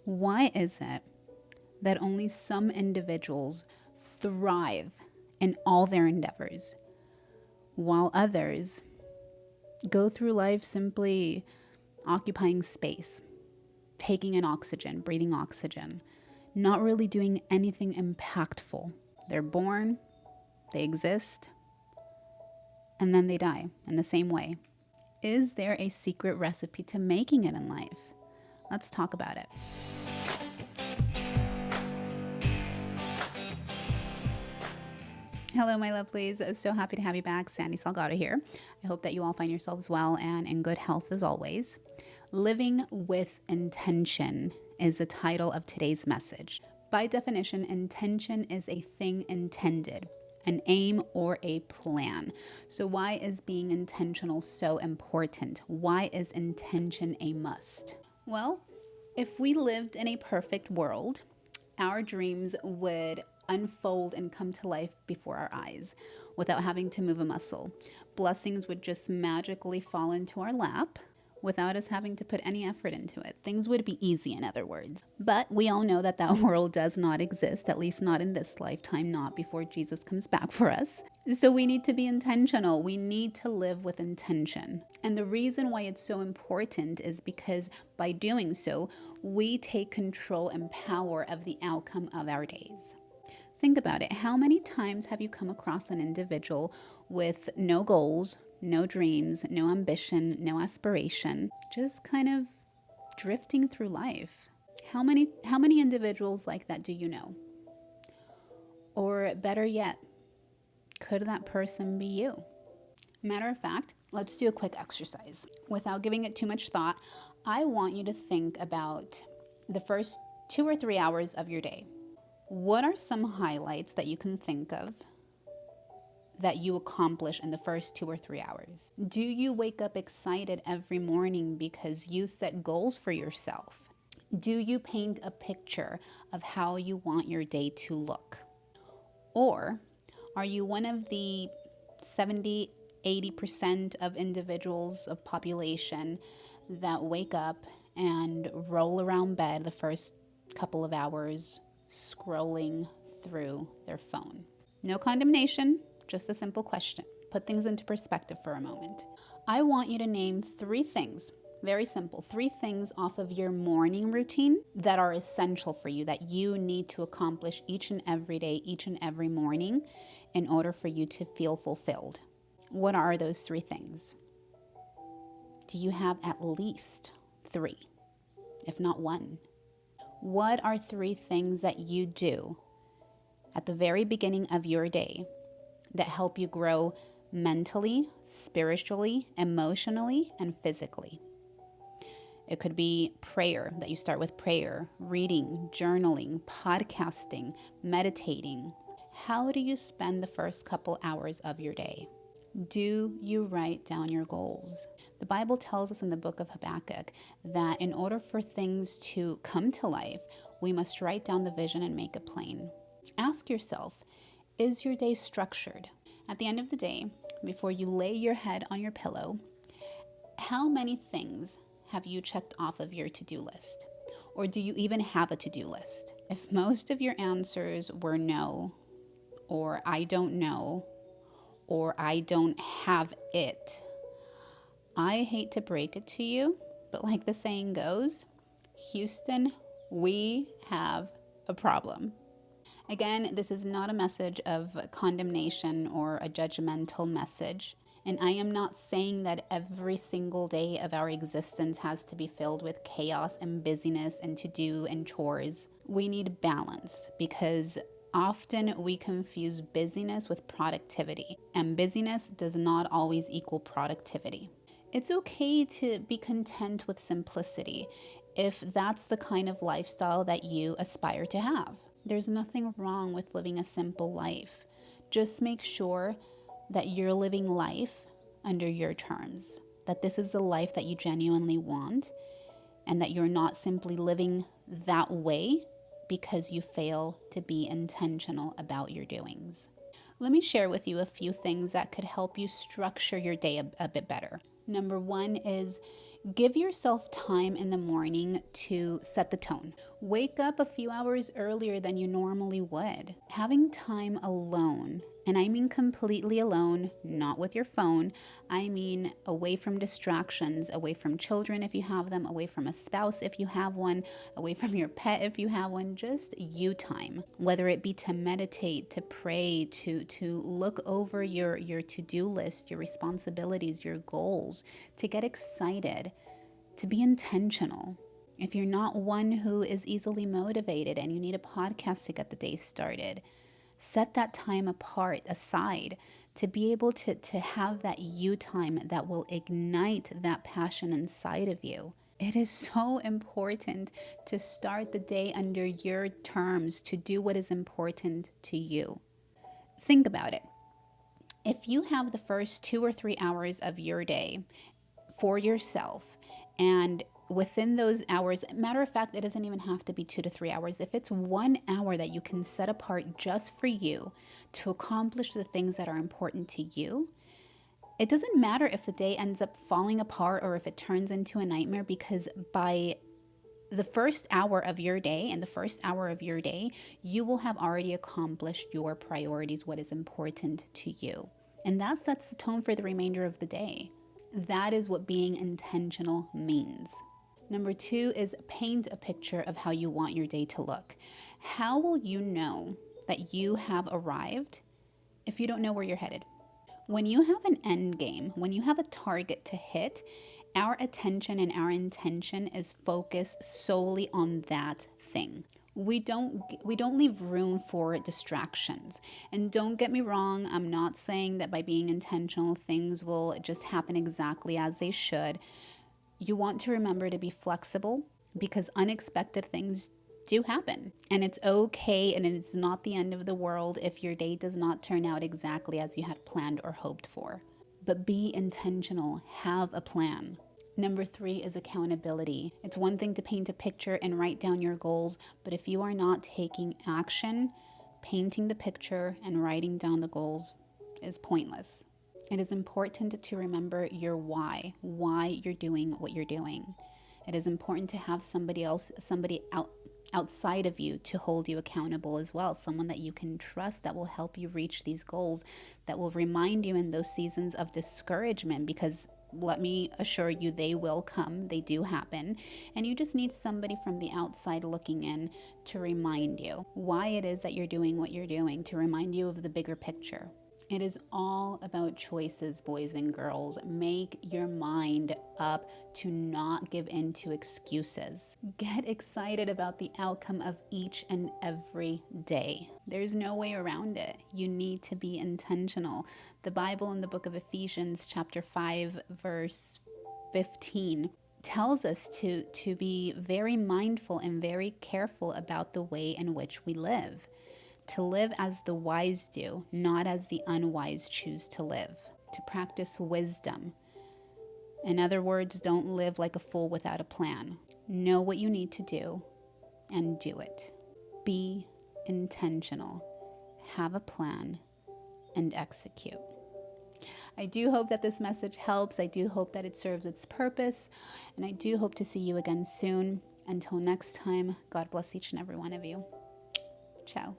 Why is it that only some individuals thrive in all their endeavors, while others go through life simply occupying space, taking in oxygen, breathing oxygen, not really doing anything impactful? They're born, they exist, and then they die in the same way. Is there a secret recipe to making it in life? Let's talk about it. Hello, my lovelies. So happy to have you back. Sandy Salgado here. I hope that you all find yourselves well and in good health as always. Living with intention is the title of today's message. By definition, intention is a thing intended, an aim or a plan. So why is being intentional so important? Why is intention a must? Well, if we lived in a perfect world, our dreams would unfold and come to life before our eyes without having to move a muscle. Blessings would just magically fall into our lap without us having to put any effort into it. Things would be easy, in other words. But we all know that world does not exist, at least not in this lifetime, not before Jesus comes back for us. So we need to be intentional. We need to live with intention. And the reason why it's so important is because by doing so, we take control and power of the outcome of our days. Think about it. How many times have you come across an individual with no goals, no dreams, no ambition, no aspiration, just kind of drifting through life? How many individuals like that do you know? Or better yet, could that person be you? Matter of fact, let's do a quick exercise. Without giving it too much thought, I want you to think about the first 2 or 3 hours of your day. What are some highlights that you can think of that you accomplish in the first 2 or 3 hours? Do you wake up excited every morning because you set goals for yourself? Do you paint a picture of how you want your day to look? Or are you one of the 70, 80% of individuals of population that wake up and roll around bed the first couple of hours scrolling through their phone? No condemnation, just a simple question. Put things into perspective for a moment. I want you to name 3 things, very simple, 3 things off of your morning routine that are essential for you, that you need to accomplish each and every day, each and every morning in order for you to feel fulfilled. What are those 3 things? Do you have at least 3, if not 1? What are 3 things that you do at the very beginning of your day that help you grow mentally, spiritually, emotionally, and physically? It could be prayer, that you start with prayer, reading, journaling, podcasting, meditating. How do you spend the first couple hours of your day? Do you write down your goals? The Bible tells us in the book of Habakkuk that in order for things to come to life, we must write down the vision and make it plain. Ask yourself, is your day structured? At the end of the day, before you lay your head on your pillow, how many things have you checked off of your to-do list? Or do you even have a to-do list? If most of your answers were no, or I don't know, or I don't have it, I hate to break it to you, but like the saying goes, Houston, we have a problem. Again, this is not a message of condemnation or a judgmental message. And I am not saying that every single day of our existence has to be filled with chaos and busyness and to-do and chores. We need balance because often we confuse busyness with productivity, and busyness does not always equal productivity. It's okay to be content with simplicity if that's the kind of lifestyle that you aspire to have. There's nothing wrong with living a simple life. Just make sure that you're living life under your terms, that this is the life that you genuinely want, and that you're not simply living that way because you fail to be intentional about your doings. Let me share with you a few things that could help you structure your day a bit better. Number 1 is Give yourself time in the morning to set the tone. Wake up a few hours earlier than you normally would. Having time alone, and I mean completely alone, not with your phone. I mean away from distractions, away from children if you have them, away from a spouse if you have one, away from your pet if you have one, just you time. Whether it be to meditate, to pray, to look over your to-do list, your responsibilities, your goals, to get excited, to be intentional. If you're not one who is easily motivated and you need a podcast to get the day started, set that time aside to be able to have that you time that will ignite that passion inside of you. It is so important to start the day under your terms, to do what is important to you. Think about it. If you have the first 2 or 3 hours of your day for yourself, and within those hours, matter of fact, it doesn't even have to be 2 to 3 hours. If it's 1 hour that you can set apart just for you to accomplish the things that are important to you, it doesn't matter if the day ends up falling apart or if it turns into a nightmare, because by the first hour of your day and the first hour of your day, you will have already accomplished your priorities, what is important to you. And that sets the tone for the remainder of the day. That is what being intentional means. Number 2 is paint a picture of how you want your day to look. How will you know that you have arrived if you don't know where you're headed? When you have an end game, when you have a target to hit, our attention and our intention is focused solely on that thing. We don't leave room for distractions. And don't get me wrong, I'm not saying that by being intentional things will just happen exactly as they should. You want to remember to be flexible, because unexpected things do happen. And it's okay, and it's not the end of the world if your day does not turn out exactly as you had planned or hoped for. But be intentional, have a plan. Number 3 is accountability. It's one thing to paint a picture and write down your goals, but if you are not taking action, painting the picture and writing down the goals is pointless. It is important to remember your why you're doing what you're doing. It is important to have somebody outside of you to hold you accountable as well, someone that you can trust that will help you reach these goals, that will remind you in those seasons of discouragement, because let me assure you, they will come, they do happen, and you just need somebody from the outside looking in to remind you why it is that you're doing what you're doing, to remind you of the bigger picture. It is all about choices, boys and girls. Make your mind up to not give in to excuses. Get excited about the outcome of each and every day. There's no way around it. You need to be intentional. The Bible in the book of Ephesians, chapter 5, verse 15, tells us to be very mindful and very careful about the way in which we live. To live as the wise do, not as the unwise choose to live. To practice wisdom. In other words, don't live like a fool without a plan. Know what you need to do and do it. Be intentional. Have a plan and execute. I do hope that this message helps. I do hope that it serves its purpose. And I do hope to see you again soon. Until next time, God bless each and every one of you. Ciao.